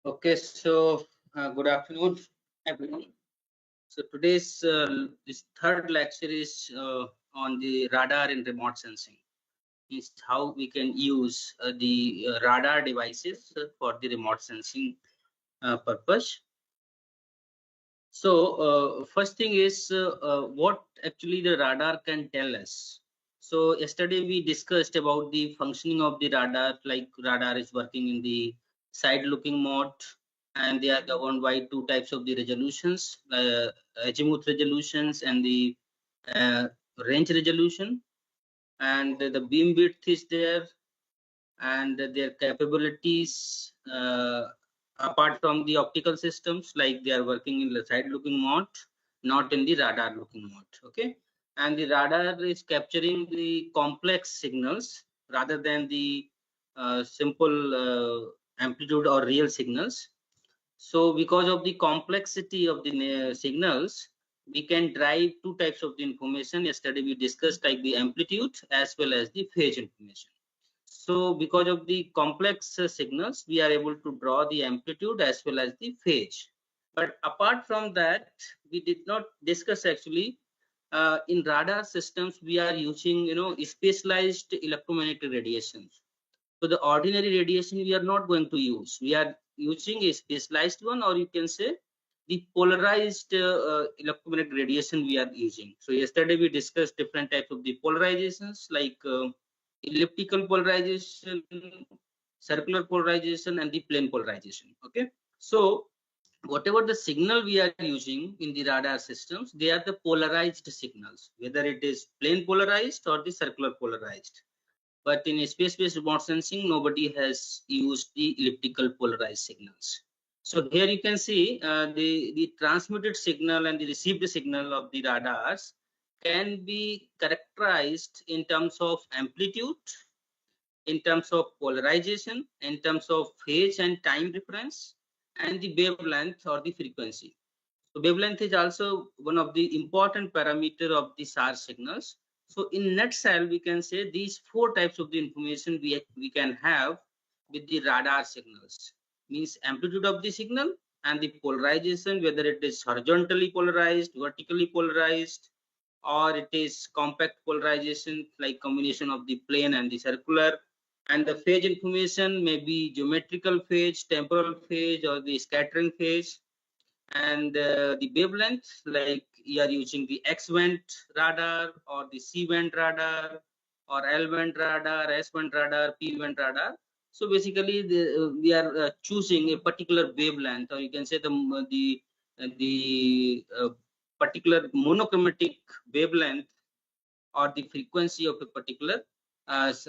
Okay, so good afternoon, everyone. So today's this third lecture is on the radar and remote sensing. Is how we can use the radar devices for the remote sensing purpose. So first thing is what actually the radar can tell us. So yesterday we discussed about the functioning of the radar, like radar is working in the side looking mode, and they are governed by two types of the resolutions, azimuth resolutions and the uh, range resolution, and the beam width is there, and their capabilities apart from the optical systems, like they are working in the side looking mode, not in the radar looking mode. Okay, and the radar is capturing the complex signals rather than the simple amplitude or real signals. So because of the complexity of the signals, we can derive two types of the information. Yesterday we discussed, like the amplitude as well as the phase information. So because of the complex signals, we are able to draw the amplitude as well as the phase. But apart from that, we did not discuss actually in radar systems, we are using, specialized electromagnetic radiations. So the ordinary radiation we are not going to use. We are using a specialized one, or you can say the polarized electromagnetic radiation we are using. So yesterday we discussed different types of the polarizations, like elliptical polarization, circular polarization, and the plane polarization. Okay, so whatever the signal we are using in the radar systems, they are the polarized signals, whether it is plane polarized or the circular polarized. But in space-based remote sensing, nobody has used the elliptical polarized signals. So here you can see the transmitted signal and the received signal of the radars can be characterized in terms of amplitude, in terms of polarization, in terms of phase and time difference, and the wavelength or the frequency. So wavelength is also one of the important parameter of the SAR signals. So in nutshell, we can say these four types of the information we can have with the radar signals. Means amplitude of the signal and the polarization, whether it is horizontally polarized, vertically polarized, or it is compact polarization, like combination of the plane and the circular. And the phase information may be geometrical phase, temporal phase, or the scattering phase. And the wavelength, like you are using the X band radar or the C band radar or L band radar, S band radar, P band radar. So basically, we are choosing a particular wavelength, or you can say the particular monochromatic wavelength or the frequency of a particular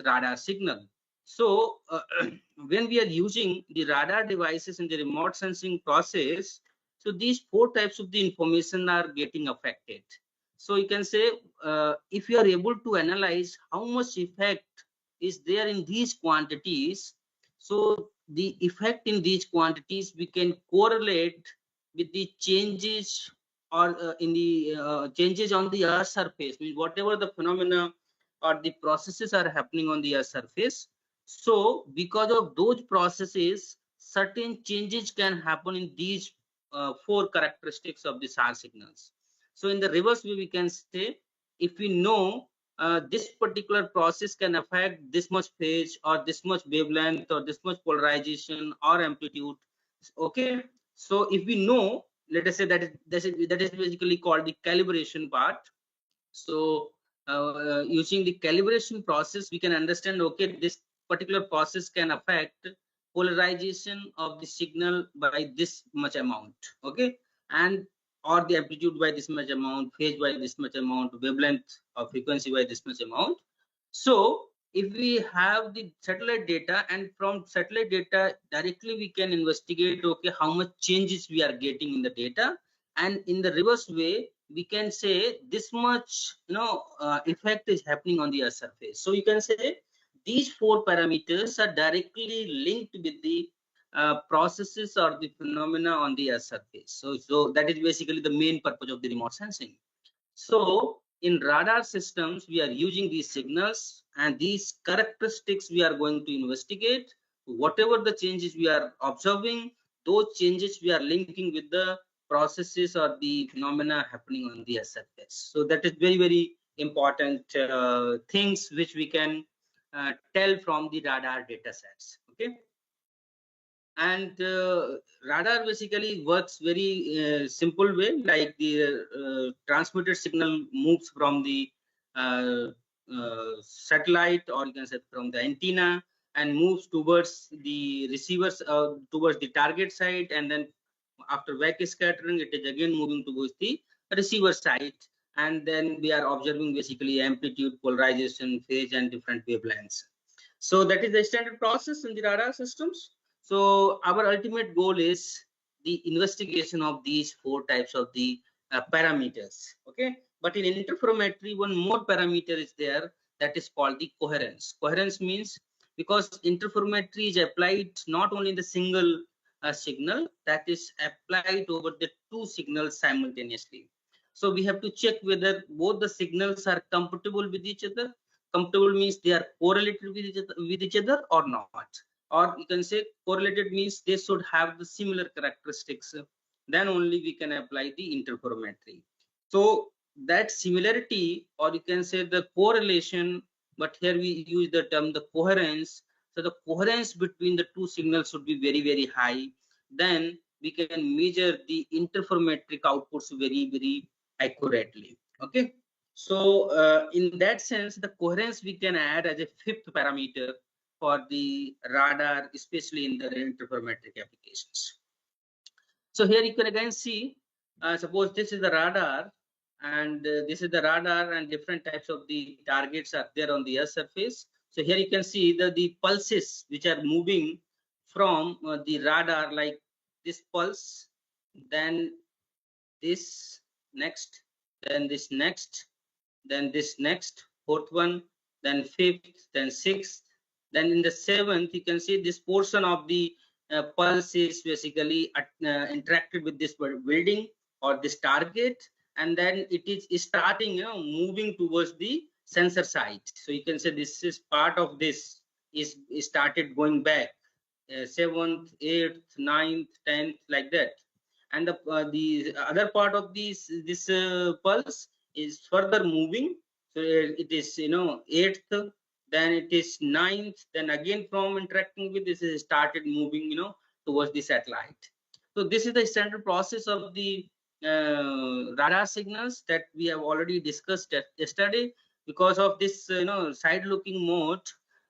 radar signal. So when we are using the radar devices in the remote sensing process, so these four types of the information are getting affected. So you can say if you are able to analyze how much effect is there in these quantities, so the effect in these quantities we can correlate with the changes or in the changes on the earth surface, means whatever the phenomena or the processes are happening on the earth surface. So because of those processes, certain changes can happen in these four characteristics of the SAR signals. So in the reverse way, we can say, if we know this particular process can affect this much phase or this much wavelength or this much polarization or amplitude. Okay, so if we know, let us say that is basically called the calibration part. So using the calibration process, we can understand, okay, this particular process can affect polarization of the signal by this much amount. Okay, and or the amplitude by this much amount, phase by this much amount, wavelength or frequency by this much amount. So if we have the satellite data, and from satellite data directly we can investigate, okay, how much changes we are getting in the data, and in the reverse way we can say this much effect is happening on the earth surface. So you can say these four parameters are directly linked with the processes or the phenomena on the earth surface. So that is basically the main purpose of the remote sensing. So in radar systems, we are using these signals, and these characteristics we are going to investigate. Whatever the changes we are observing, those changes we are linking with the processes or the phenomena happening on the surface. So that is very, very important things which we can tell from the radar data sets. Okay. And radar basically works very simple way, like the transmitted signal moves from the uh, satellite, or you can say from the antenna, and moves towards the receivers, towards the target side, and then after back scattering it is again moving towards the receiver side, and then we are observing basically amplitude, polarization, phase, and different wavelengths. So that is the standard process in the radar systems. So our ultimate goal is the investigation of these four types of the parameters. Okay, but in interferometry, one more parameter is there, that is called the coherence. Coherence means, because interferometry is applied not only in the single signal, that is applied over the two signals simultaneously. So we have to check whether both the signals are compatible with each other. Compatible means they are correlated with each other or not. Or you can say correlated means they should have the similar characteristics. Then only we can apply the interferometry. So that similarity, or you can say the correlation, but here we use the term the coherence. So the coherence between the two signals should be very, very high. Then we can measure the interferometric outputs very, very accurately. Okay. So in that sense, the coherence we can add as a fifth parameter for the radar, especially in the interferometric applications. So here you can again see, suppose this is the radar, and this is the radar, and different types of the targets are there on the Earth surface. So here you can see the pulses which are moving from the radar, like this pulse, then this next, then this next, then this next, fourth one, then fifth, then sixth, then in the seventh, you can see this portion of the pulse is basically interacted with this building or this target, and then it is starting, moving towards the sensor side. So you can say this is part of this is started going back, 7th, 8th, 9th, 10th, like that. And the other part of this pulse is further moving. So it is 8th, then it is 9th, then again from interacting with this is started moving towards the satellite. So this is the standard process of the radar signals that we have already discussed yesterday. Because of this side looking mode,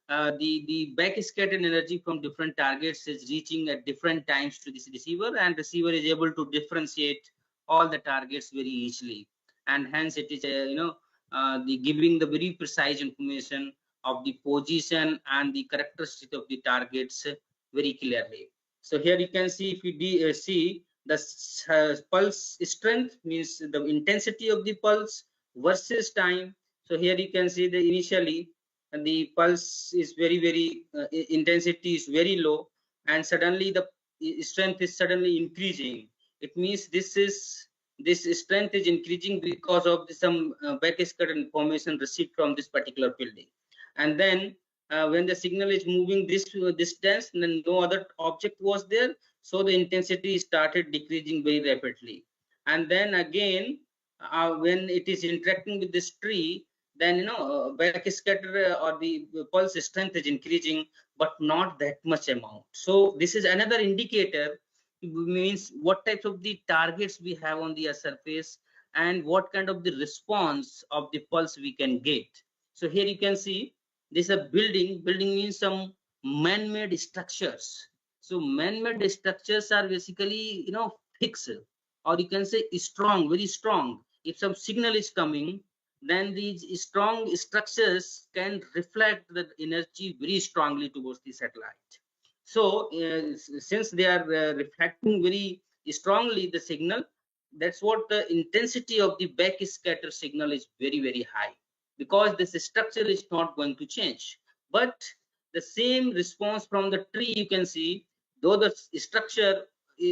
the backscattered energy from different targets is reaching at different times to this receiver, and receiver is able to differentiate all the targets very easily, and hence it is the giving the very precise information of the position and the characteristic of the targets very clearly. So here you can see, if you see the pulse strength, means the intensity of the pulse versus time. So here you can see the initially and the pulse is very, very intensity is very low, and suddenly the strength is suddenly increasing. It means this strength is increasing because of some backscatter information received from this particular building. And then when the signal is moving this distance, then no other object was there, so the intensity started decreasing very rapidly. And then again, when it is interacting with this tree, then backscatter or the pulse strength is increasing, but not that much amount. So this is another indicator, means what types of the targets we have on the surface, and what kind of the response of the pulse we can get. So here you can see this is a building. Building means some man-made structures. So man-made structures are basically fixed, or you can say strong, very strong. If some signal is coming, then these strong structures can reflect the energy very strongly towards the satellite. So since they are reflecting very strongly the signal, that's what the intensity of the backscatter signal is very, very high, because this structure is not going to change. But the same response from the tree, you can see, though the structure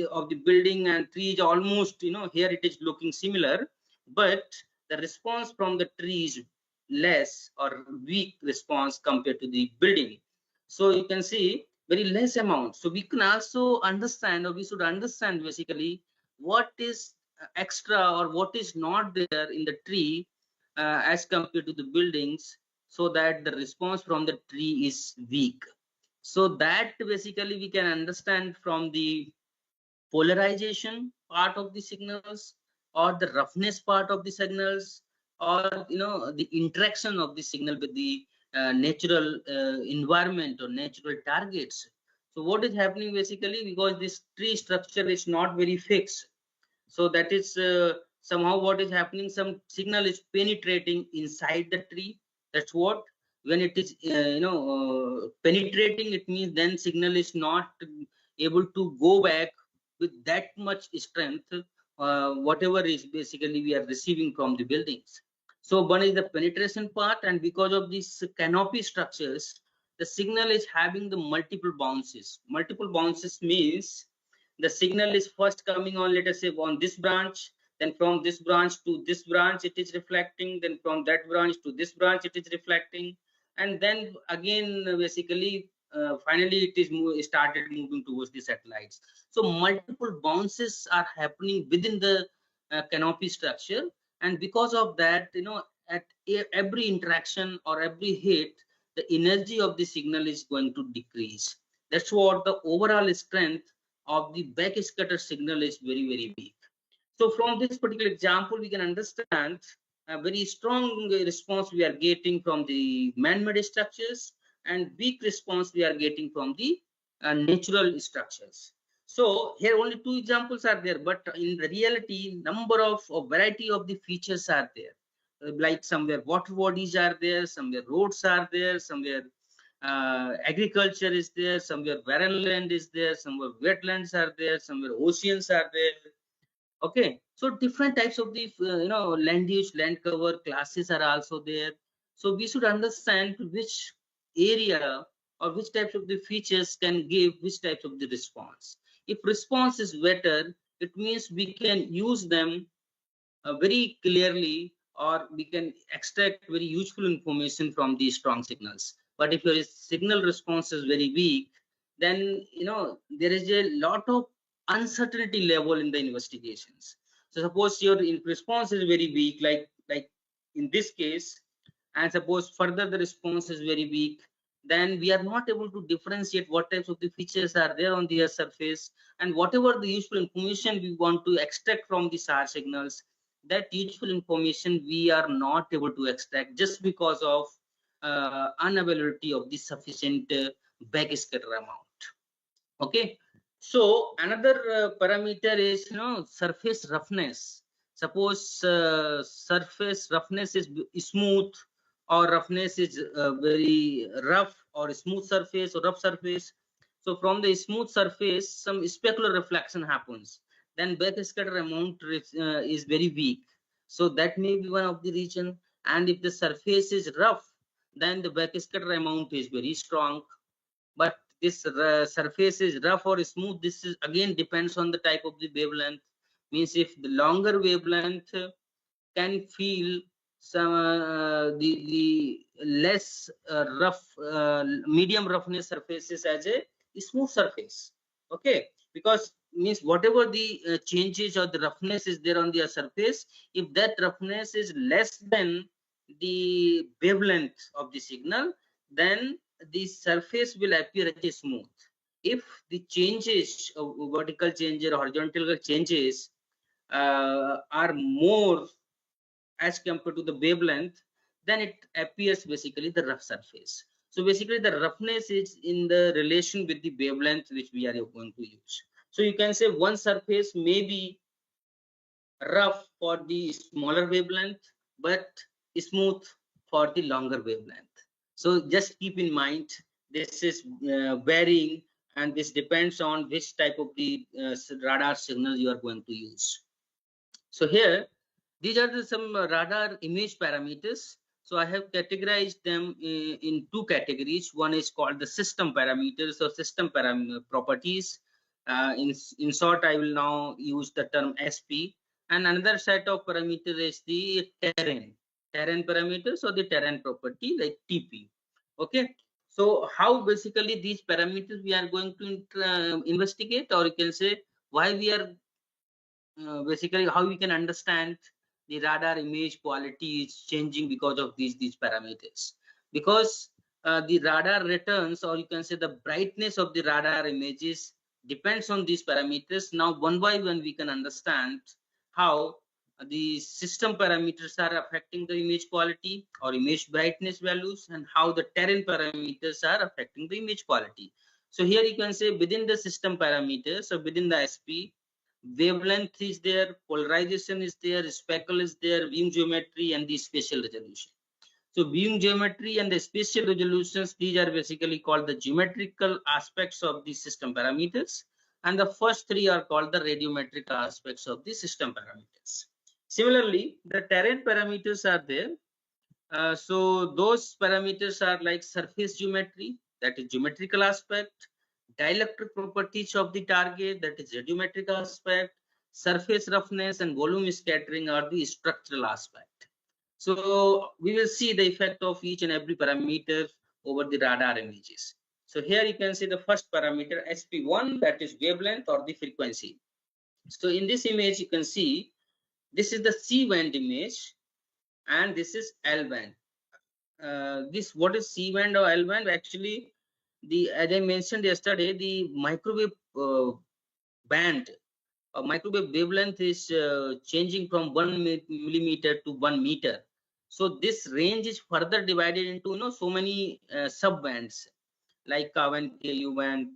of the building and tree is almost, here it is looking similar, but the response from the tree is less or weak response compared to the building. So you can see very less amount. So we can also understand, or we should understand basically what is extra or what is not there in the tree as compared to the buildings, so that the response from the tree is weak. So that basically we can understand from the polarization part of the signals, or the roughness part of the signals, or the interaction of the signal with the natural environment or natural targets. So what is happening basically, because this tree structure is not very fixed, so that is somehow what is happening, some signal is penetrating inside the tree. That's what, when it is penetrating, it means then signal is not able to go back with that much strength, whatever is basically we are receiving from the buildings. So one is the penetration part, and because of these canopy structures, the signal is having the multiple bounces. Multiple bounces means the signal is first coming on, let us say, on this branch, then from this branch to this branch it is reflecting, then from that branch to this branch it is reflecting, and then again basically finally it is started moving towards the satellites. So multiple bounces are happening within the canopy structure, and because of that, at every interaction or every hit, the energy of the signal is going to decrease. That's what the overall strength of the backscatter signal is very, very weak. So from this particular example, we can understand a very strong response we are getting from the man-made structures, and weak response we are getting from the natural structures. So here only two examples are there, but in the reality, number of variety of the features are there. Like somewhere water bodies are there, somewhere roads are there, somewhere agriculture is there, somewhere barren land is there, somewhere wetlands are there, somewhere oceans are there. Okay, so different types of the land use, land cover classes are also there. So we should understand which area or which types of the features can give which types of the response. If response is better, it means we can use them very clearly, or we can extract very useful information from these strong signals. But if your signal response is very weak, then there is a lot of uncertainty level in the investigations. So suppose your response is very weak, like in this case, and suppose further the response is very weak, then we are not able to differentiate what types of the features are there on the earth surface, and whatever the useful information we want to extract from the SAR signals, that useful information we are not able to extract just because of unavailability of the sufficient backscatter amount. Okay, so another parameter is surface roughness. Suppose surface roughness is smooth, or roughness is very rough, or smooth surface or rough surface. So from the smooth surface some specular reflection happens, then backscatter amount is very weak. So that may be one of the reason. And if the surface is rough, then the backscatter amount is very strong. But this surface is rough or smooth, this is again depends on the type of the wavelength. Means if the longer wavelength can feel some the less rough medium roughness surfaces as a smooth surface. Okay, because means whatever the changes or the roughness is there on the surface, if that roughness is less than the wavelength of the signal, then the surface will appear as a smooth. If the changes, vertical change or horizontal changes are more as compared to the wavelength, then it appears basically the rough surface. So basically the roughness is in the relation with the wavelength which we are going to use. So you can say one surface may be rough for the smaller wavelength, but smooth for the longer wavelength. So just keep in mind, this is varying, and this depends on which type of the radar signal you are going to use. So here, these are some radar image parameters. So I have categorized them in two categories. One is called the system parameters or system properties. In short, I will now use the term SP. And another set of parameters is the terrain parameters or the terrain property like TP. Okay. So how basically these parameters we are going to investigate, or you can say why we are basically how we can understand the radar image quality is changing because of these parameters. Because the radar returns, or you can say the brightness of the radar images depends on these parameters. Now one by one we can understand how the system parameters are affecting the image quality or image brightness values, and how the terrain parameters are affecting the image quality. So here you can say within the system parameters, so within the SP, wavelength is there, polarization is there, speckle is there, beam geometry, and the spatial resolution. So beam geometry and the spatial resolutions, these are basically called the geometrical aspects of the system parameters, and the first three are called the radiometric aspects of the system parameters. Similarly, the terrain parameters are there. So those parameters are like surface geometry, that is geometrical aspect, dielectric properties of the target, that is radiometric aspect, surface roughness and volume scattering are the structural aspect. So we will see the effect of each and every parameter over the radar images. So here you can see the first parameter SP1, that is wavelength or the frequency. So in this image you can see this is the C band image and this is L band. This what is C band or L band? Actually, the as I mentioned yesterday, the microwave band or microwave wavelength is changing from 1 millimeter to 1 meter. So this range is further divided into so many sub bands like K band, Ku band,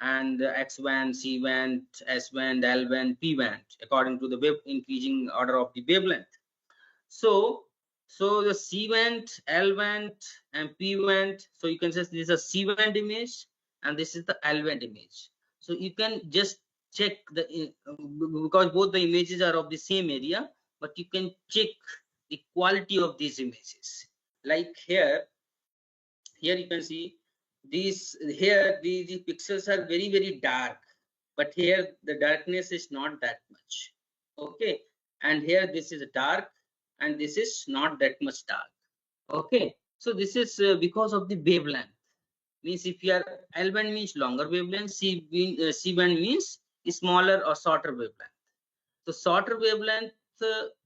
and X band, C band, S band, L band, P band, according to the wave increasing order of the wavelength. So, so the C band, L band, and P band. So you can say this is a C band image, and this is the L band image. So you can just check because both the images are of the same area, but you can check the quality of these images. Like here you can see these. Here the pixels are very dark, but here the darkness is not that much. Okay, and here this is dark and this is not that much dark. Okay, so this is because of the wavelength. Means if you are L band means longer wavelength, C band means smaller or shorter wavelength. So shorter wavelength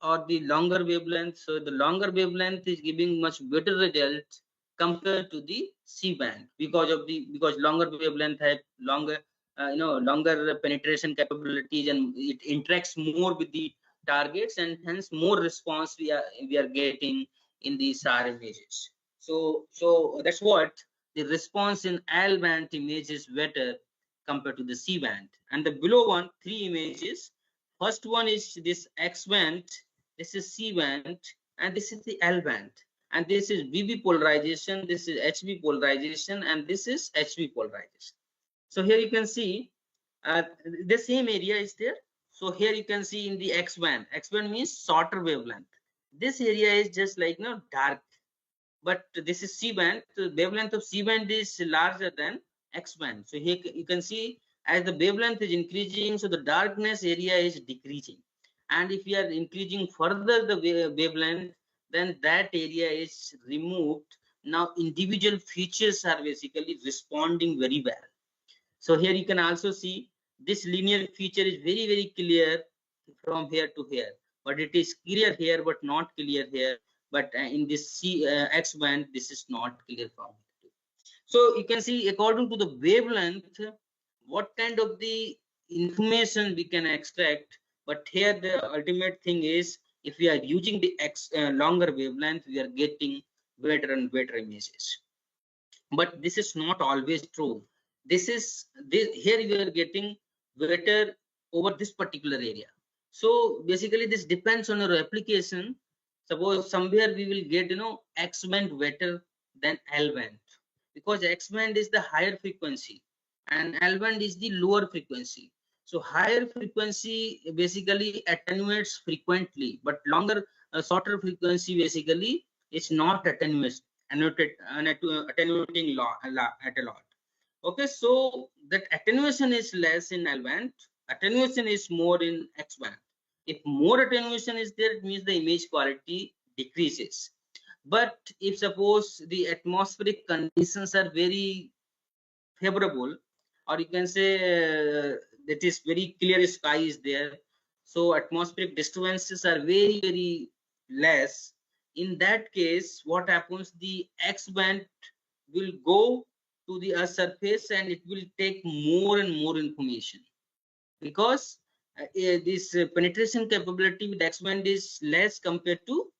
or the longer wavelength, so the longer wavelength is giving much better results compared to the C band, because longer wavelength have longer longer penetration capabilities, and it interacts more with the targets, and hence more response we are getting in the SAR images. So that's what the response in L band image is better compared to the C band. And the below one, three images. First one is this X band, this is C band, and this is the L band. And this is VB polarization, this is HB polarization, and this is HB polarization. So here you can see the same area is there. So here you can see in the X band. X band means shorter wavelength. This area is just like dark, but this is C band. The wavelength of C band is larger than X band. So here you can see as the wavelength is increasing, so the darkness area is decreasing. And if you are increasing further the wavelength, then that area is removed. Now individual features are basically responding very well. So here you can also see this linear feature is very clear from here to here, but it is clear here but not clear here. But in this X band, this is not clear from here. So you can see according to the wavelength, what kind of the information we can extract. But here the ultimate thing is, if we are using the longer wavelength, we are getting better and better images. But this is not always true. Here we are getting better over this particular area. So basically this depends on your application. Suppose somewhere we will get X band better than L band, because X band is the higher frequency and L band is the lower frequency. So higher frequency basically attenuates frequently, but shorter frequency basically is not attenuating at a lot. Okay, so that attenuation is less in L band, attenuation is more in X band. If more attenuation is there, it means the image quality decreases. But if suppose the atmospheric conditions are very favorable, or you can say that is very clear sky is there, so atmospheric disturbances are very less. In that case, what happens, the X band will go to the earth surface and it will take more and more information, because this penetration capability with X band is less compared to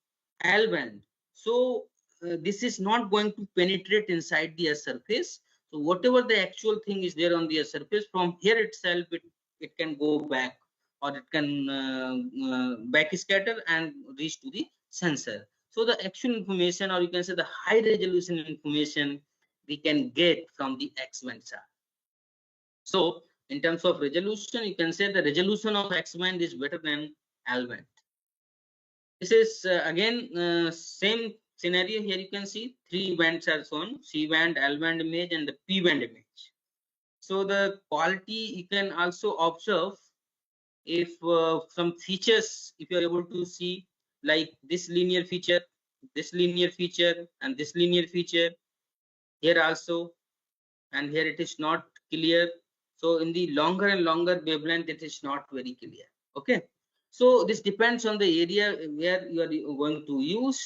L band. So this is not going to penetrate inside the earth surface. So whatever the actual thing is there on the earth surface, from here itself it can go back, or it can back scatter and reach to the sensor. So the actual information, or you can say the high resolution information, we can get from the X band chart. So in terms of resolution, you can say the resolution of X band is better than L band. This is again same scenario. Here you can see three bands are shown: C band, L band image, and the P band image. So the quality you can also observe if some features, if you are able to see, like this linear feature, this linear feature, and this linear feature here also, and here it is not clear. So in the longer and longer wavelength, it is not very clear. Okay. So this depends on the area where you are going to use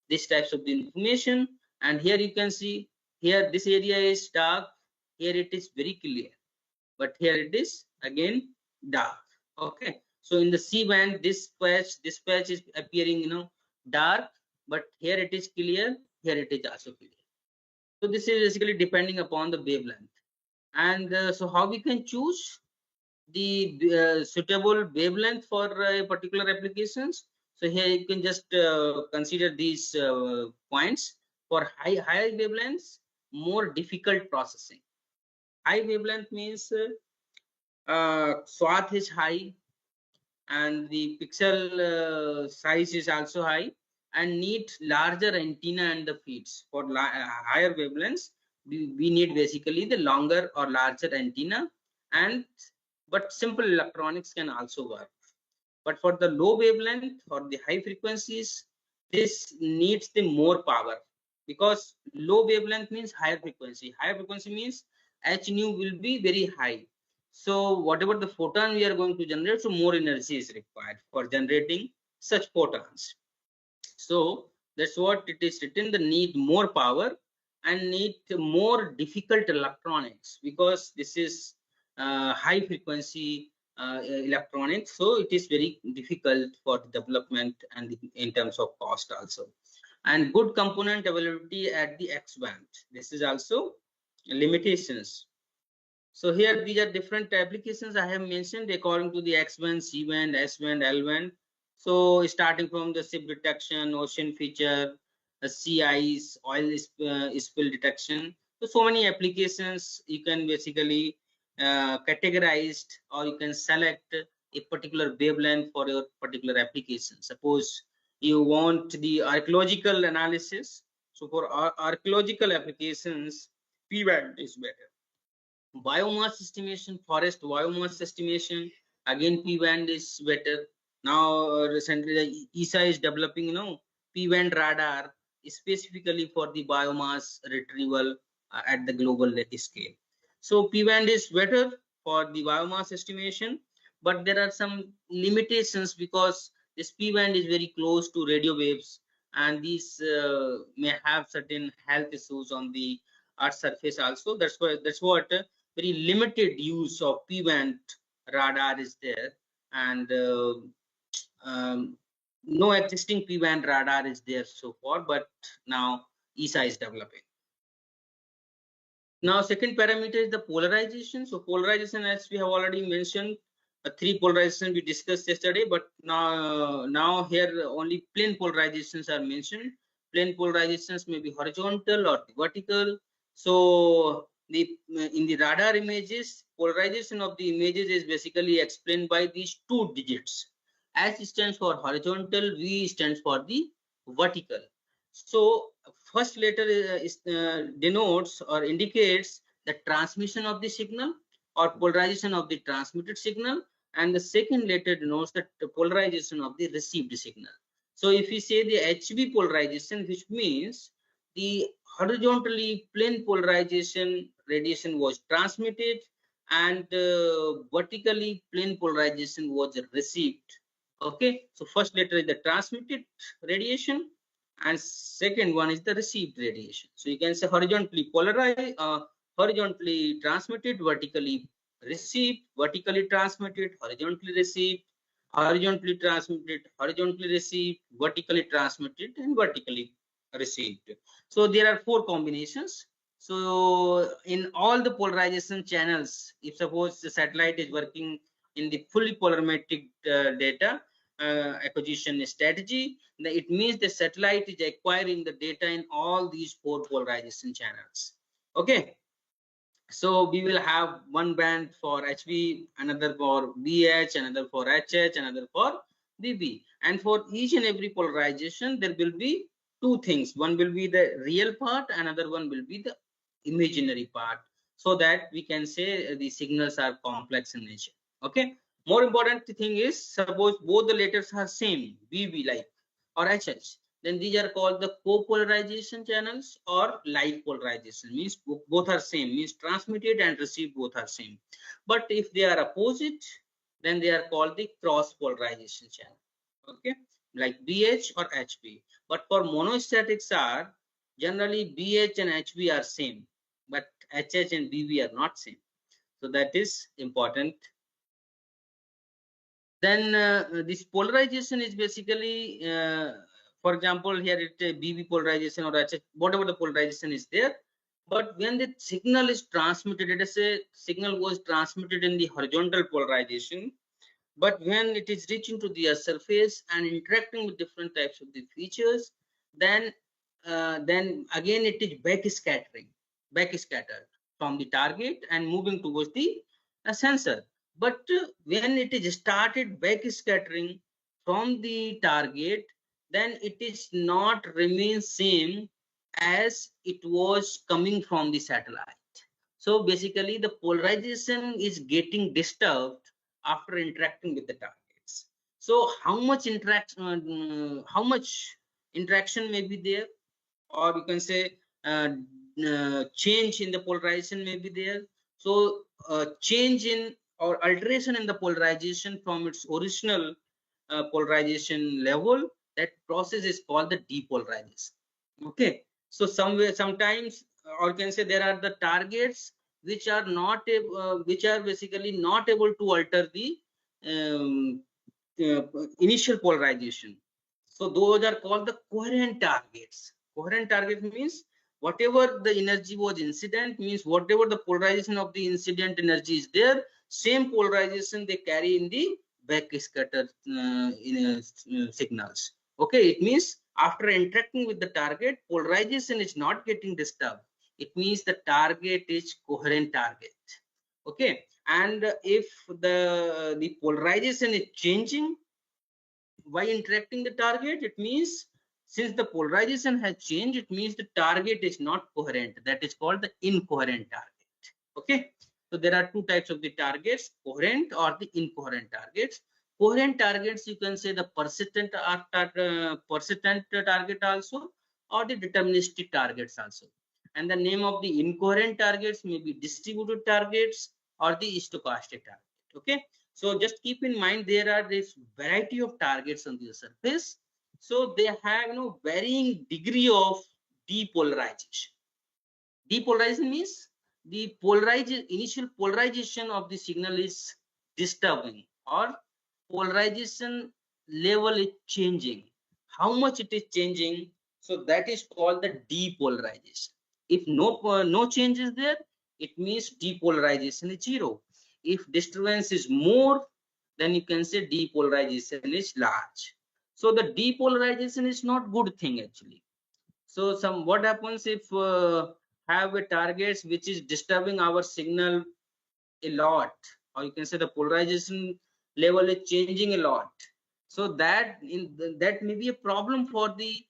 these types of the information. And here you can see, here this area is dark, here it is very clear, but here it is again dark. Okay. So in the C band, this patch is appearing, dark, but here it is clear, here it is also clear. So this is basically depending upon the wavelength. And so how we can choose the suitable wavelength for particular applications? So here you can just consider these points. For higher wavelengths, more difficult processing. High wavelength means swath is high, and the pixel size is also high, and need larger antenna and the feeds. For higher wavelengths, we need basically the longer or larger antenna, and but simple electronics can also work. But for the low wavelength or the high frequencies, this needs the more power, because low wavelength means higher frequency. Higher frequency means h nu will be very high. So whatever the photon we are going to generate, so more energy is required for generating such photons. So that's what it is written, the need more power and need more difficult electronics, because this is high frequency electronics, so it is very difficult for development and in terms of cost also. And good component availability at the X band, this is also limitations. So here these are different applications I have mentioned according to the X band, C band, S band, L band. So starting from the ship detection, ocean feature, sea ice, oil spill detection. So many applications you can basically categorize, or you can select a particular wavelength for your particular application. Suppose you want the archaeological analysis. So for archaeological applications, P band is better. Biomass estimation, forest biomass estimation, again P band is better. Now recently the ESA is developing, P band radar specifically for the biomass retrieval at the global scale. So P band is better for the biomass estimation, but there are some limitations, because this P band is very close to radio waves, and these may have certain health issues on the earth surface also. That's what very limited use of P band radar is there, and no existing P band radar is there so far, but now ESA is developing. Now second parameter is the polarization. So polarization, as we have already mentioned, three polarization we discussed yesterday, but now here only plane polarizations are mentioned. Plane polarizations may be horizontal or vertical. So in the radar images, polarization of the images is basically explained by these two digits. S stands for horizontal, V stands for the vertical. So first letter denotes or indicates the transmission of the signal or polarization of the transmitted signal, and the second letter denotes the polarization of the received signal. So if we say the HV polarization, which means the horizontally plane polarization radiation was transmitted, and vertically plane polarization was received. Okay, so first letter is the transmitted radiation, and second one is the received radiation. So you can say horizontally polarized, horizontally transmitted, vertically received, vertically transmitted, horizontally received, horizontally transmitted, horizontally received, vertically transmitted, and vertically received. So there are four combinations. So in all the polarization channels, if suppose the satellite is working in the fully polarimetric data acquisition strategy, then it means the satellite is acquiring the data in all these four polarization channels. Okay, so we will have one band for HV, another for BH, another for HH, another for BB. And for each and every polarization, there will be two things. One will be the real part, another one will be the imaginary part, so that we can say the signals are complex in nature. Okay. More important thing is, suppose both the letters are same, BB like or HH, then these are called the co-polarization channels, or like polarization, means both are same, means transmitted and received both are same. But if they are opposite, then they are called the cross polarization channel. Okay, like BH or HB. But for monostatics are generally BH and HB are same, but HH and BB are not same. So that is important. Then this polarization is basically, for example, here it BB polarization or HH, whatever the polarization is there. But when the signal is transmitted, let us say signal was transmitted in the horizontal polarization, but when it is reaching to the surface and interacting with different types of the features, then again it is back scattered from the target and moving towards the sensor. But when it is started back scattering from the target, then it is not remain same as it was coming from the satellite. So basically the polarization is getting disturbed after interacting with the targets. So how much interaction may be there, or you can say change in the polarization may be there. So change in or alteration in the polarization from its original polarization level, that process is called the depolarization. Okay, so somewhere sometimes, or you can say there are the targets which are not which are basically not able to alter the um, uh, initial polarization. So those are called the coherent targets. Coherent target means whatever the energy was incident, means whatever the polarization of the incident energy is there, same polarization they carry in the backscatter signals. Okay, it means after interacting with the target, polarization is not getting disturbed. It means the target is coherent target. Okay, and if the polarization is changing by interacting the target, it means since the polarization has changed, it means the target is not coherent. That is called the incoherent target. Okay, so there are two types of the targets, coherent or the incoherent targets. Coherent targets, you can say the persistent target also, or the deterministic targets also. And the name of the incoherent targets may be distributed targets or the stochastic target. Okay, so just keep in mind there are this variety of targets on the surface. So they have varying degree of depolarization. Depolarization means the initial polarization of the signal is disturbing, or polarization level is changing. How much it is changing? So that is called the depolarization. If no change is there, it means depolarization is zero. If disturbance is more, then you can say depolarization is large. So the depolarization is not good thing actually. So what happens if have a targets which is disturbing our signal a lot, or you can say the polarization level is changing a lot. So that may be a problem for the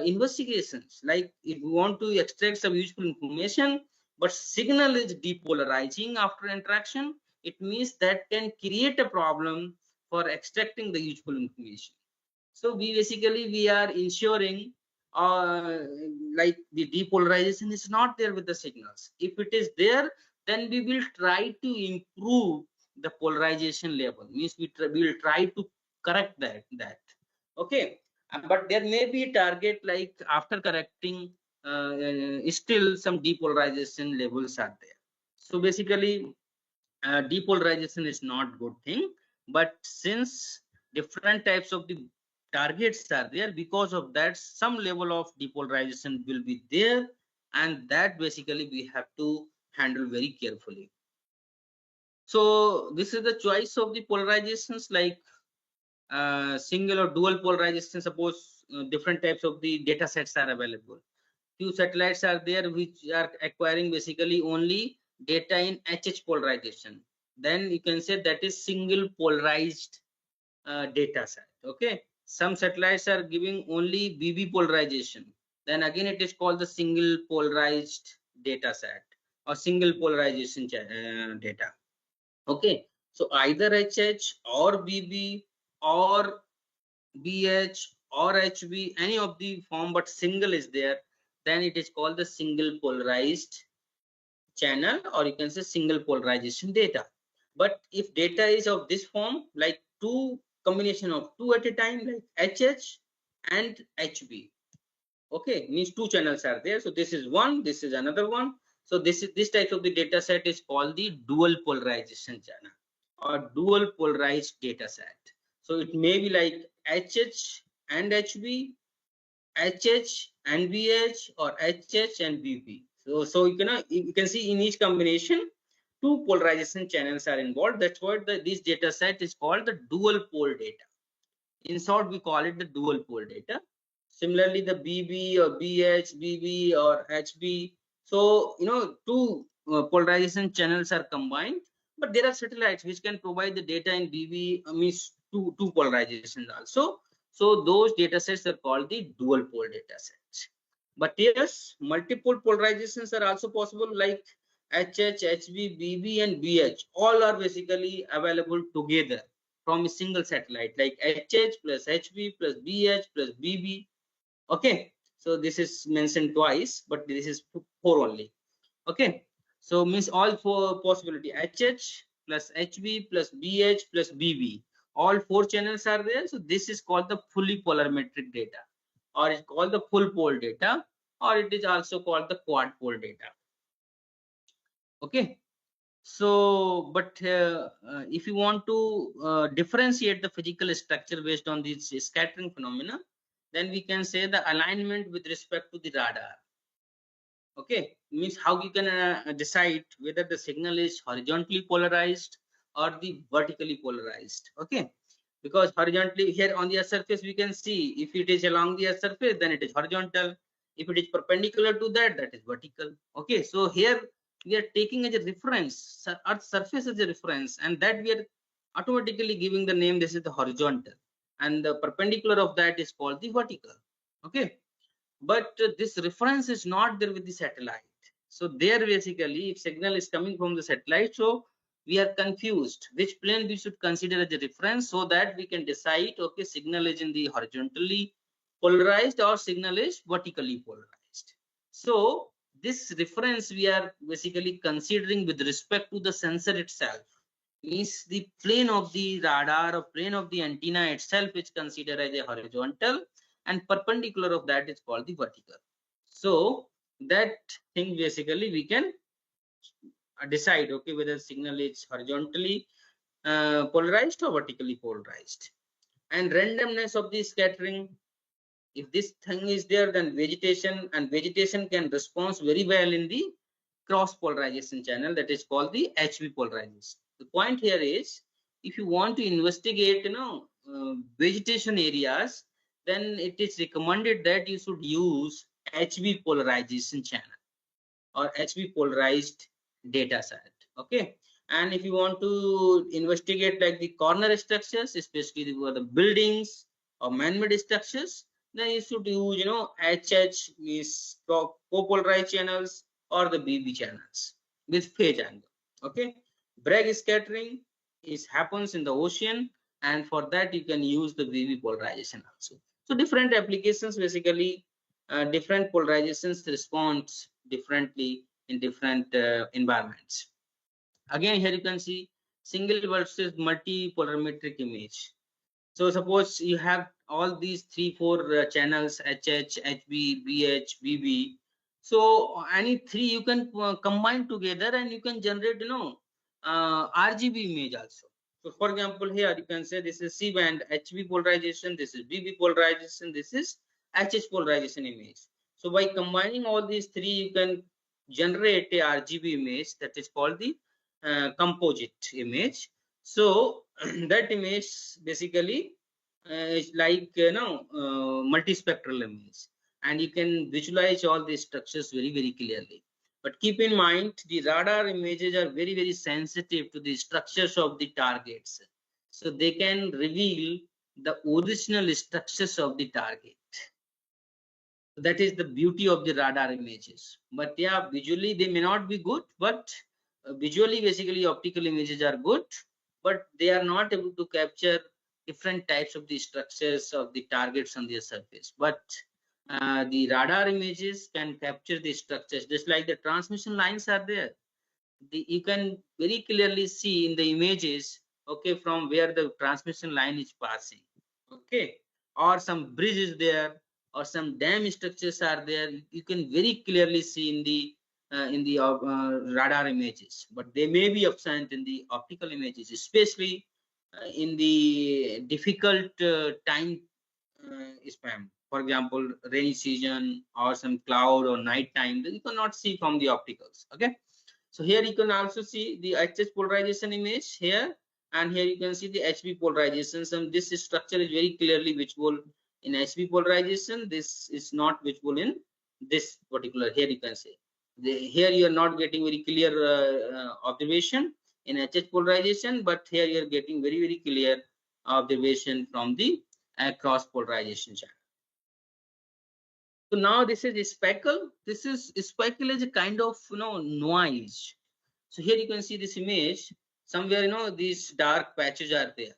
investigations. Like if we want to extract some useful information, but signal is depolarizing after interaction, it means that can create a problem for extracting the useful information. So we are ensuring like the depolarization is not there with the signals. If it is there, then we will try to improve the polarization level. Means we will try to correct that. Okay, but there may be a target like after correcting, still some depolarization levels are there. So basically, depolarization is not good thing, but since different types of the targets are there, because of that some level of depolarization will be there, and that basically we have to handle very carefully. So this is the choice of the polarizations, like single or dual polarization. Suppose different types of the data sets are available. Few satellites are there which are acquiring basically only data in HH polarization. Then you can say that is single polarized data set. Okay, some satellites are giving only BB polarization. Then again it is called the single polarized data set or single polarization data. Okay, so either HH or BB or BH or HB, any of the form, but single is there, then it is called the single polarized channel, or you can say single polarization data. But if data is of this form, like two combination of two at a time, like HH and HB, okay, means two channels are there. So this is one, this is another one. So this type of the data set is called the dual polarization channel or dual polarized data set. So it may be like HH and HB, HH and BH, or HH and BP. So you can see in each combination two polarization channels are involved. That's what this data set is called the dual pole data. In short, we call it the dual pole data. Similarly, the BB or BH, BB or HB. So, two polarization channels are combined, but there are satellites which can provide the data in BB, means two polarizations also. So, those data sets are called the dual pole data sets. But yes, multiple polarizations are also possible, like HH, HB, BB, and BH. All are basically available together from a single satellite, like HH plus HB plus BH plus BB. Okay, so this is mentioned twice, but this is four only. Okay, so means all four possibility, HH plus HB plus BH plus BB, all four channels are there. So this is called the fully polarimetric data, or it's called the full pole data, or it is also called the quad pole data. Okay, so, but if you want to differentiate the physical structure based on these scattering phenomena, then we can say the alignment with respect to the radar. Okay, means how you can decide whether the signal is horizontally polarized or the vertically polarized. Okay, because horizontally here on the earth surface we can see if it is along the earth surface, then it is horizontal. If it is perpendicular to that, that is vertical. Okay, so here we are taking as a reference earth surface as a reference, and that we are automatically giving the name, this is the horizontal, and the perpendicular of that is called the vertical. Okay, but this reference is not there with the satellite. So there basically, if signal is coming from the satellite, so we are confused which plane we should consider as a reference, so that we can decide, okay, signal is in the horizontally polarized or signal is vertically polarized. So this reference we are basically considering with respect to the sensor itself, means the plane of the radar or plane of the antenna itself is considered as a horizontal, and perpendicular of that is called the vertical. So that thing basically we can decide, okay, whether signal is horizontally polarized or vertically polarized. And randomness of the scattering, if this thing is there, then vegetation can respond very well in the cross polarization channel, that is called the HV polarization. The point here is, if you want to investigate vegetation areas, then it is recommended that you should use HV polarization channel or HV polarized data set. Okay, and if you want to investigate like the corner structures, especially the buildings or man-made structures, then you should use HH, means copolarized channels, or the BB channels with phase angle. Okay, Bragg scattering is happens in the ocean, and for that you can use the VV polarization also. So different applications, basically different polarizations responds differently in different environments. Again, here you can see single versus multipolarimetric image. So suppose you have all these 3-4 channels, HH, HB, BH, BB. So any three you can combine together and you can generate, RGB image also. So for example, here you can say this is C band HB polarization, this is BB polarization, this is HH polarization image. So by combining all these three, you can generate a RGB image that is called the composite image. So that image basically is like multispectral image, and you can visualize all these structures very clearly. But keep in mind, the radar images are very sensitive to the structures of the targets, so they can reveal the original structures of the target. That is the beauty of the radar images. But yeah, visually they may not be good, but visually basically optical images are good, but they are not able to capture different types of the structures of the targets on their surface. But the radar images can capture the structures, just like the transmission lines are there. You can very clearly see in the images, okay, from where the transmission line is passing, okay, or some bridge is there, or some dam structures are there. You can very clearly see in the radar images, but they may be absent in the optical images, especially in the difficult time span. For example, rainy season or some cloud or night time, you cannot see from the opticals. Okay, so here you can also see the HH polarization image here, and here you can see the HB polarization. So this structure is very clearly visible in HB polarization. This is not visible in this particular. Here you can see here you are not getting very clear observation in HH polarization, but here you are getting very clear observation from the cross polarization channel. So now this is a speckle. This is speckle is a kind of noise. So here you can see this image. Somewhere these dark patches are there.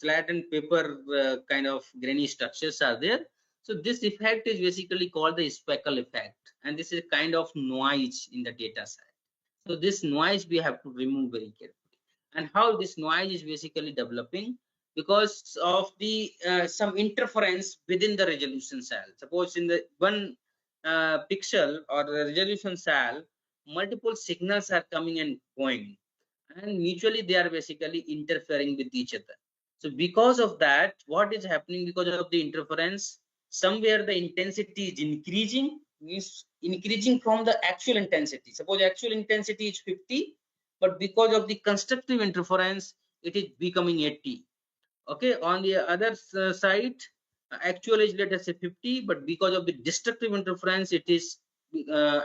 Flat and paper kind of grainy structures are there. So this effect is basically called the speckle effect, and this is a kind of noise in the data set. So this noise we have to remove very carefully. And how this noise is basically developing, because of the some interference within the resolution cell. Suppose in the one pixel or the resolution cell, multiple signals are coming and going, and mutually they are basically interfering with each other. So because of that, what is happening, because of the interference, somewhere the intensity is increasing, means increasing from the actual intensity. Suppose actual intensity is 50, but because of the constructive interference, it is becoming 80. Okay, on the other side, actual is, let us say, 50, but because of the destructive interference, it is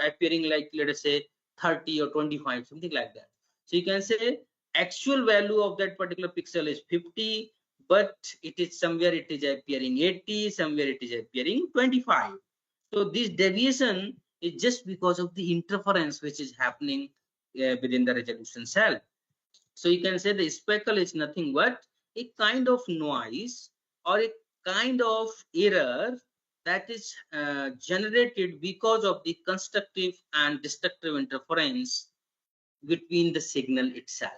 appearing like, let us say, 30 or 25, something like that. So you can say actual value of that particular pixel is 50, but it is somewhere it is appearing 80, somewhere it is appearing 25. So this deviation is just because of the interference which is happening within the resolution cell. So you can say the speckle is nothing but a kind of noise or a kind of error that is generated because of the constructive and destructive interference between the signal itself.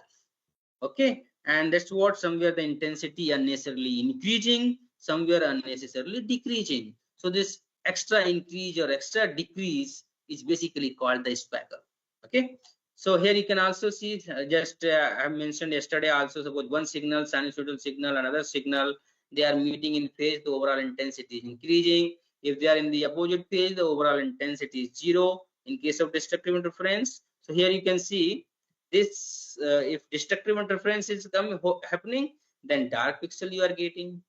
Okay, and that's what somewhere the intensity unnecessarily increasing, somewhere unnecessarily decreasing. So this extra increase or extra decrease is basically called the speckle. Okay, so here you can also see just I mentioned yesterday also, suppose one signal, sinusoidal signal, another signal, they are meeting in phase, the overall intensity is increasing. If they are in the opposite phase, the overall intensity is 0 in case of destructive interference. So here you can see this if destructive interference is happening, then dark pixel you are getting,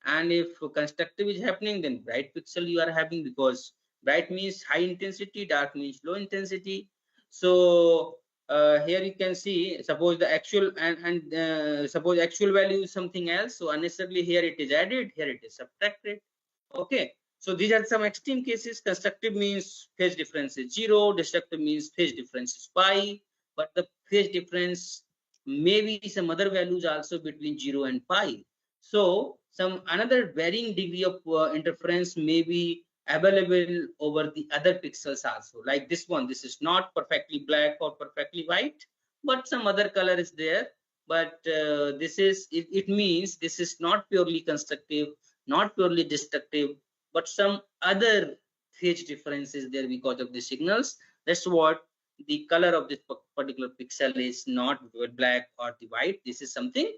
and if constructive is happening, then bright pixel you are having, because bright means high intensity, dark means low intensity. So here you can see, suppose the actual and suppose actual value is something else, so unnecessarily here it is added, here it is subtracted. Okay, so these are some extreme cases. Constructive means phase difference is 0, destructive means phase difference is pi, but the phase difference maybe some other values also between 0 and pi. So some another varying degree of interference may be available over the other pixels also. Like this one, this is not perfectly black or perfectly white, but some other color is there. But this is it means this is not purely constructive, not purely destructive, but some other phase difference is there because of the signals. That's what the color of this particular pixel is not black or the white. This is something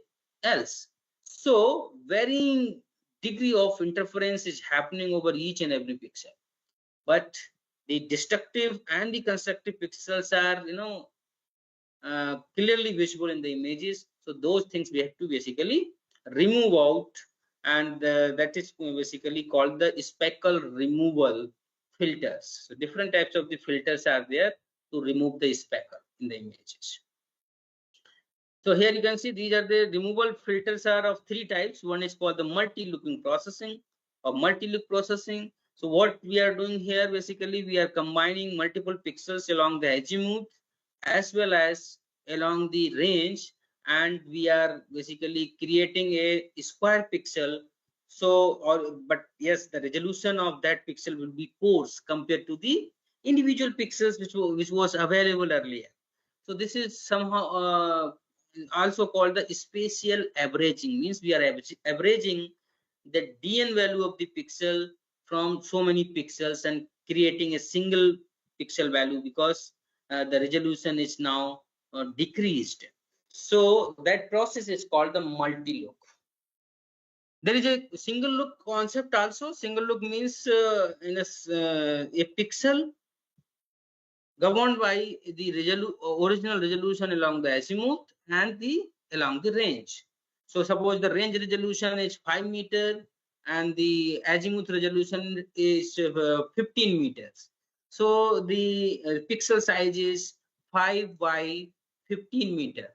else. So varying degree of interference is happening over each and every pixel, but the destructive and the constructive pixels are clearly visible in the images. So those things we have to basically remove out, and that is basically called the speckle removal filters. So different types of the filters are there to remove the speckle in the images. So here you can see these are the removal filters are of three types. One is called the multi-looking processing or multi-look processing. So what we are doing here, basically we are combining multiple pixels along the azimuth as well as along the range, and we are basically creating a square pixel. So but yes, the resolution of that pixel will be coarse compared to the individual pixels which was available earlier. So this is somehow also called the spatial averaging. Means we are averaging the dn value of the pixel from so many pixels and creating a single pixel value, because the resolution is now decreased. So that process is called the multi-look. There is a single look concept also. Single look means a pixel governed by the original resolution along the azimuth and the along the range. So suppose the range resolution is 5 meter and the azimuth resolution is 15 meters. So the pixel size is 5 by 15 meter.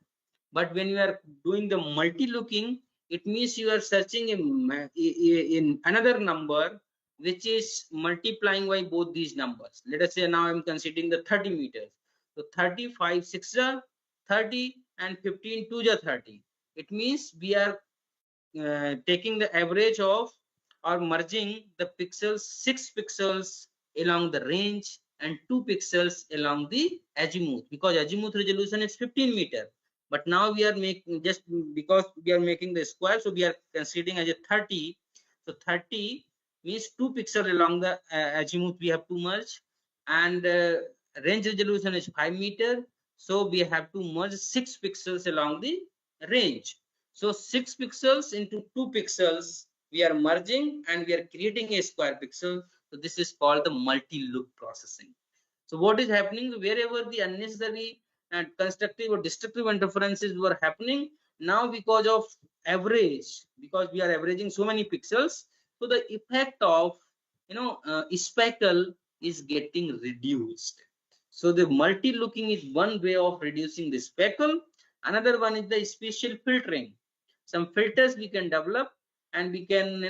But when you are doing the multi-looking, it means you are searching in another number which is multiplying by both these numbers. Let us say now I'm considering the 30 meters. So 35 6 are 30 and 15 2 are 30. It means we are taking the average of or merging the pixels, 6 pixels along the range and 2 pixels along the azimuth, because azimuth resolution is 15 meter. But now we are making, just because we are making the square, so we are considering as a 30. So 30 means 2 pixels along the azimuth we have to merge, and range resolution is 5 meter. So we have to merge 6 pixels along the range. So 6 pixels into 2 pixels we are merging and we are creating a square pixel. So this is called the multi-look processing. So what is happening, wherever the unnecessary and constructive or destructive interferences were happening, now because of average, because we are averaging so many pixels, so the effect of speckle is getting reduced. So the multi-looking is one way of reducing the speckle. Another one is the spatial filtering. Some filters we can develop and we can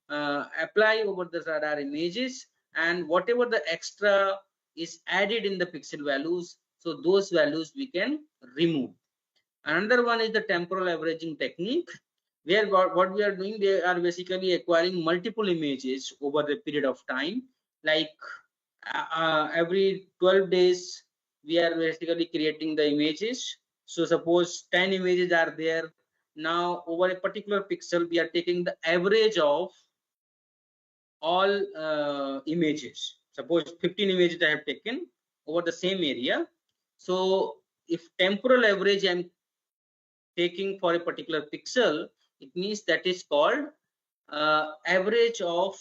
apply over the radar images, and whatever the extra is added in the pixel values, so those values we can remove. Another one is the temporal averaging technique, where what we are doing, they are basically acquiring multiple images over a period of time. Like every 12 days we are basically creating the images. So suppose 10 images are there. Now over a particular pixel we are taking the average of all images. Suppose 15 images I have taken over the same area. So if temporal average I'm taking for a particular pixel, it means that is called average of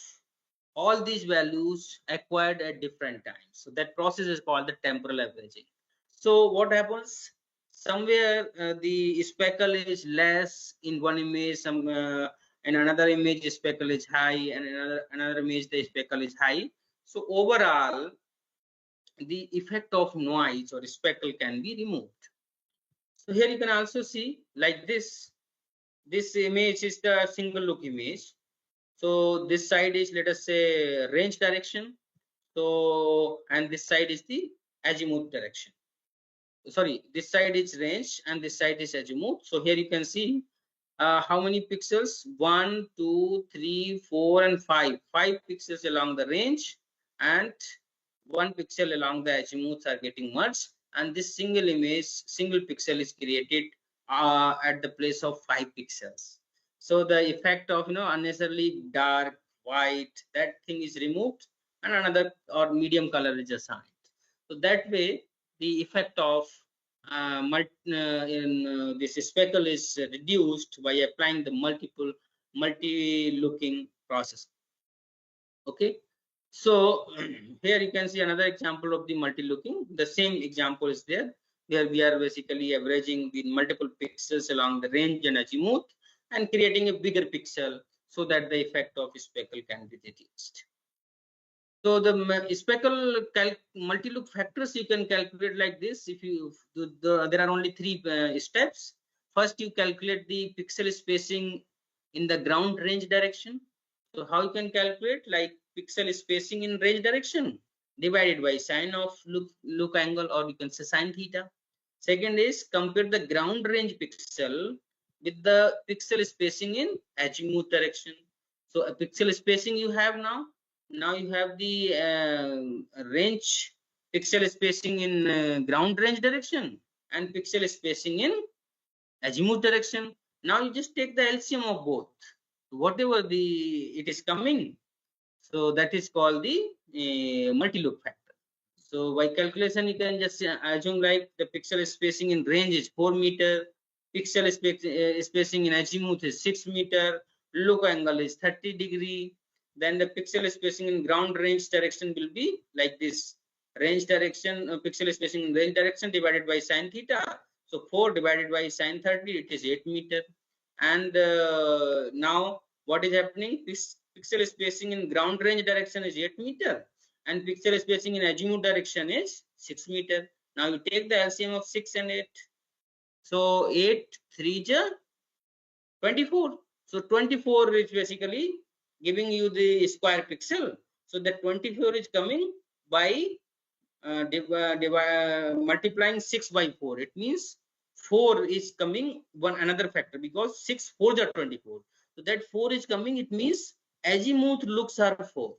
all these values acquired at different times. So that process is called the temporal averaging. So what happens? Somewhere the speckle is less in one image, some in another image speckle is high, and another image the speckle is high. So overall, the effect of noise or speckle can be removed. So here you can also see like this. This image is the single look image. So this side is, let us say, range direction. So and this side is the azimuth direction. sorry, this side is range and this side is azimuth. So here you can see how many pixels? 1, 2, 3, 4, and 5. 5 pixels along the range and 1 pixel along the azimuth are getting merged, and this single image, single pixel is created at the place of 5 pixels. So the effect of unnecessarily dark, white, that thing is removed, and another or medium color is assigned. So that way, the effect of this speckle is reduced by applying the multi-looking process. Okay, so here you can see another example of the multi-looking. The same example is there, where we are basically averaging the multiple pixels along the range and azimuth and creating a bigger pixel so that the effect of speckle can be reduced. So the speckle multi-look factors you can calculate like this. If you there are only 3 steps. First, you calculate the pixel spacing in the ground range direction. So how you can calculate? Like pixel spacing in range direction divided by sine of look angle, or you can say sine theta. Second is compare the ground range pixel with the pixel spacing in azimuth direction. So a pixel spacing you have now. Now you have the range pixel spacing in ground range direction and pixel spacing in azimuth direction. Now you just take the LCM of both, whatever the it is coming. So that is called the multi-look factor. So by calculation, you can just assume like the pixel spacing in range is 4 meter, pixel spacing in azimuth is 6 meter, look angle is 30°. Then the pixel spacing in ground range direction will be like this: range direction, pixel spacing in range direction divided by sine theta. So 4 divided by sine 30, it is 8 meter. And now what is happening? This pixel spacing in ground range direction is 8 meter and pixel spacing in azimuth direction is 6 meter. Now you take the LCM of 6 and 8. So 8 3 ja 24. So 24 is basically giving you the square pixel. So that 24 is coming by multiplying 6 by 4. It means 4 is coming one another factor, because 6 4 are 24. So that 4 is coming. It means azimuth looks are 4.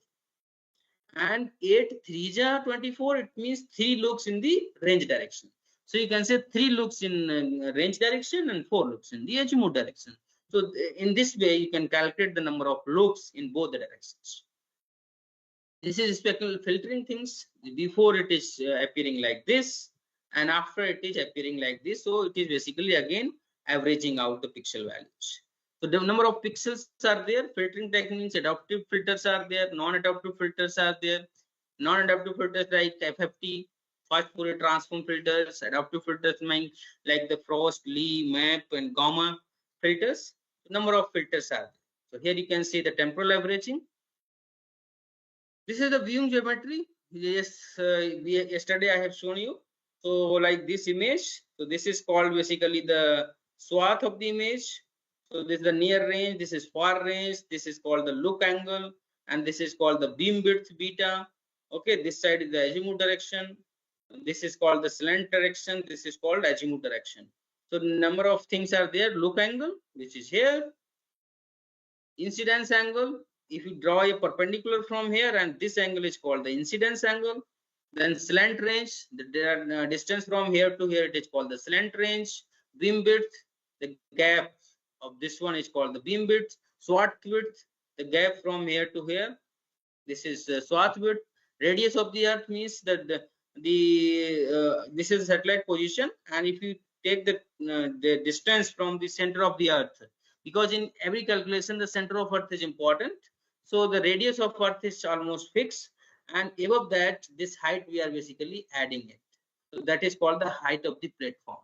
And 8 3 ja 24. It means 3 looks in the range direction. So you can say 3 looks in range direction and 4 looks in the azimuth direction. So in this way, you can calculate the number of looks in both the directions. This is speckle filtering things. Before it is appearing like this, and after it is appearing like this. So it is basically again averaging out the pixel values. So the number of pixels are there. Filtering techniques, adaptive filters are there, non-adaptive filters are there. Non-adaptive filters like FFT, fast Fourier transform filters. Adaptive filters mean like the Frost, Lee, Map, and Gamma filters. The number of filters are there. So here you can see the temporal averaging. This is the viewing geometry. Yes, yesterday I have shown you. So like this image. So this is called basically the swath of the image. So this is the near range. This is far range. This is called the look angle, and this is called the beam width beta. Okay, this side is the azimuth direction. This is called the slant direction. This is called azimuth direction. So number of things are there. Look angle, which is here. Incidence angle, if you draw a perpendicular from here, and this angle is called the incidence angle. Then slant range, the distance from here to here, it is called the slant range. Beam width, the gap of this one is called the beam width. Swath width, the gap from here to here, this is swath width. Radius of the earth means that this is satellite position, and if you take the distance from the center of the earth, because in every calculation the center of earth is important, so the radius of earth is almost fixed, and above that this height we are basically adding it. So that is called the height of the platform.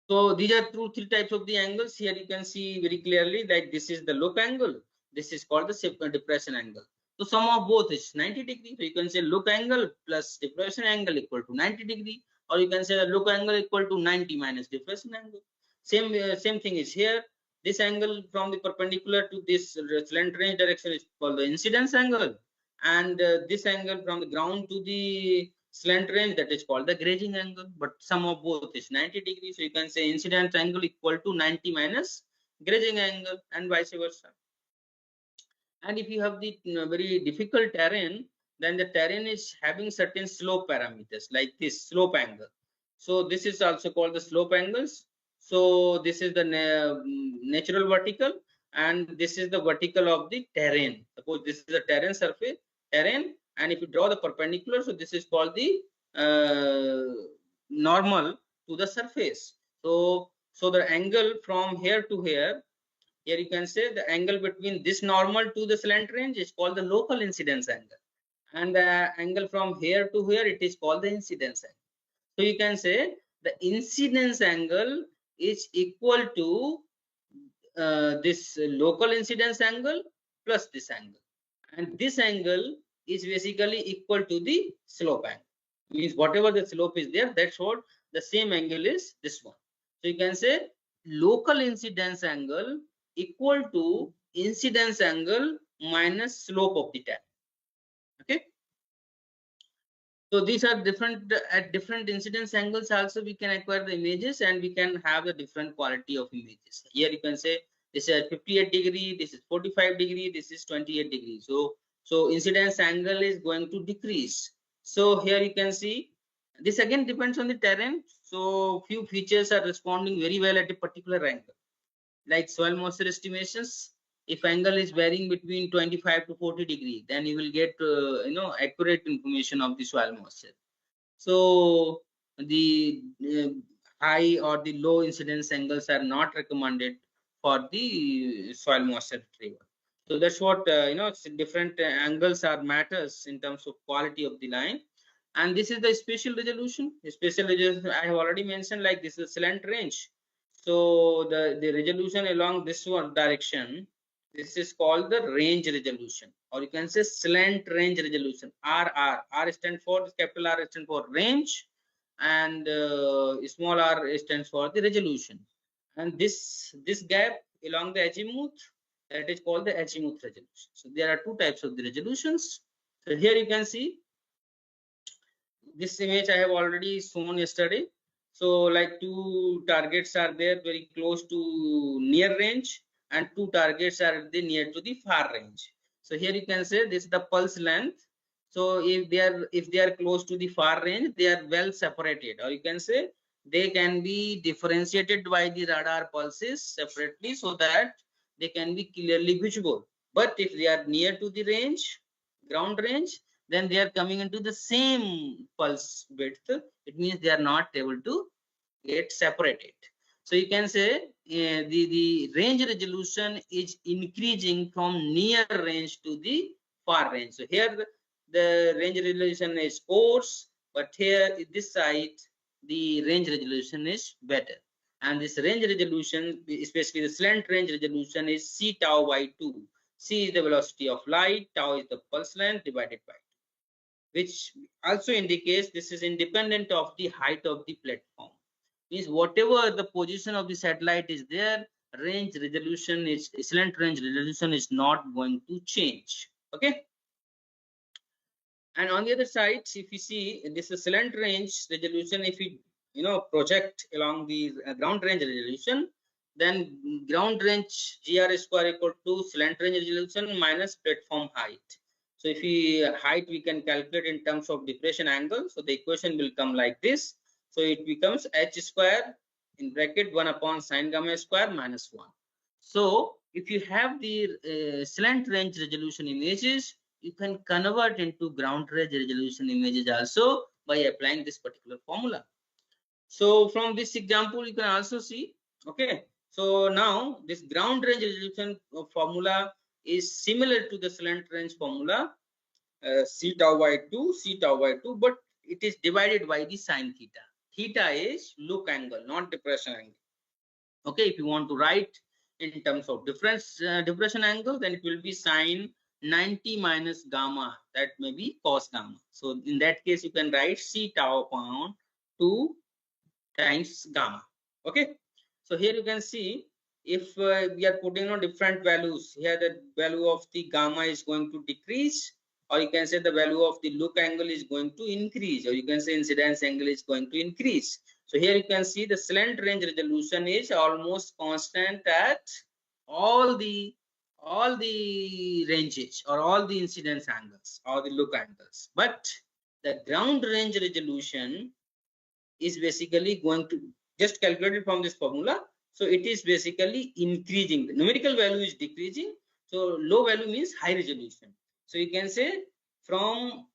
So these are three types of the angles. Here you can see very clearly that this is the look angle. This is called the depression angle. So sum of both is 90 degree. So you can say look angle plus depression angle equal to 90 degree, or you can say the look angle equal to 90 minus depression angle. Same thing is here. This angle from the perpendicular to this slant range direction is called the incidence angle, and this angle from the ground to the slant range, that is called the grazing angle, but sum of both is 90 degrees. So you can say incident angle equal to 90 minus grazing angle, and vice versa. And if you have the very difficult terrain, then the terrain is having certain slope parameters like this slope angle. So this is also called the slope angles. So this is the natural vertical, and this is the vertical of the terrain. Suppose this is the terrain surface, terrain, and if you draw the perpendicular, so this is called the normal to the surface. So the angle from here to here, here you can say the angle between this normal to the slant range is called the local incidence angle. And the angle from here to here, it is called the incidence angle. So you can say the incidence angle is equal to this local incidence angle plus this angle. And this angle is basically equal to the slope angle. Means whatever the slope is there, that's what the same angle is this one. So you can say local incidence angle equal to incidence angle minus slope of the tan. Okay. So these are different at different incidence angles. Also, we can acquire the images and we can have the different quality of images. Here you can say this is 58 degree, this is 45 degree, this is 28 degree. So incidence angle is going to decrease. So here you can see this again depends on the terrain. So few features are responding very well at a particular angle. Like soil moisture estimations, if angle is varying between 25 to 40 degree, then you will get accurate information of the soil moisture. So the high or the low incidence angles are not recommended for the soil moisture retrieval. So that's what different angles are matters in terms of quality of the line. And this is the spatial resolution. Spatial resolution I have already mentioned, like this is slant range. So the resolution along this one direction, this is called the range resolution, or you can say slant range resolution. R stands for, capital R stands for range, and small r stands for the resolution. And this gap along the azimuth, that is called the azimuth resolution. So there are two types of the resolutions. So here you can see this image I have already shown yesterday. So like two targets are there very close to near range, and two targets are the near to the far range. So here you can say this is the pulse length. So if they are close to the far range, they are well separated, or you can say they can be differentiated by the radar pulses separately so that they can be clearly visible. But if they are near to the range, ground range, then they are coming into the same pulse width. It means they are not able to get separated. So you can say the range resolution is increasing from near range to the far range. So here the range resolution is coarse, but here in this side the range resolution is better. And this range resolution, especially the slant range resolution, is c tau by 2. C is the velocity of light, tau is the pulse length divided by 2, which also indicates this is independent of the height of the platform. Means whatever the position of the satellite is there, range resolution is slant range resolution is not going to change. Okay. And on the other side, if you see this is slant range resolution, if we project along the ground range resolution, then ground range gr square equal to slant range resolution minus platform height. So if we height we can calculate in terms of depression angle. So the equation will come like this. So it becomes h square in bracket 1 upon sine gamma square minus 1. So if you have the slant range resolution images, you can convert into ground range resolution images also by applying this particular formula. So from this example, you can also see, okay. So now this ground range resolution formula is similar to the slant range formula, c tau by 2, but it is divided by the sine theta. Theta is look angle, not depression angle. Okay, if you want to write in terms of depression angle, then it will be sine 90 minus gamma, that may be cos gamma. So in that case you can write c tau upon 2 times gamma. Okay, so here you can see if we are putting on different values, here the value of the gamma is going to decrease or you can say the value of the look angle is going to increase, or you can say incidence angle is going to increase. So here you can see the slant range resolution is almost constant at all the ranges or all the incidence angles or the look angles, but the ground range resolution is basically going to just calculated from this formula. So it is basically increasing. The numerical value is decreasing. So low value means high resolution. So you can say from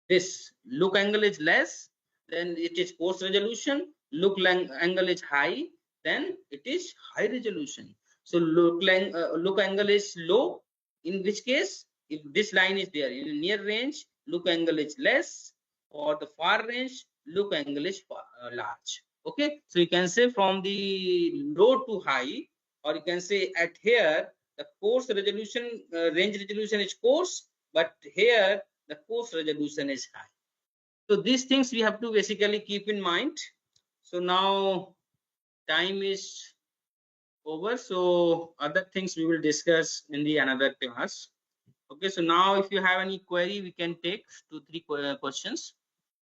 this look angle is less, then it is coarse resolution. Look angle is high, then it is high resolution. So look angle is low, in which case if this line is there in near range, look angle is less, or the far range, look angle is large. Okay, so you can say from the low to high, or you can say at here the coarse resolution range resolution is coarse, but here the coarse resolution is high. So these things we have to basically keep in mind. So now time is over. So other things we will discuss in the another class. Okay, so now if you have any query, we can take 2-3 questions.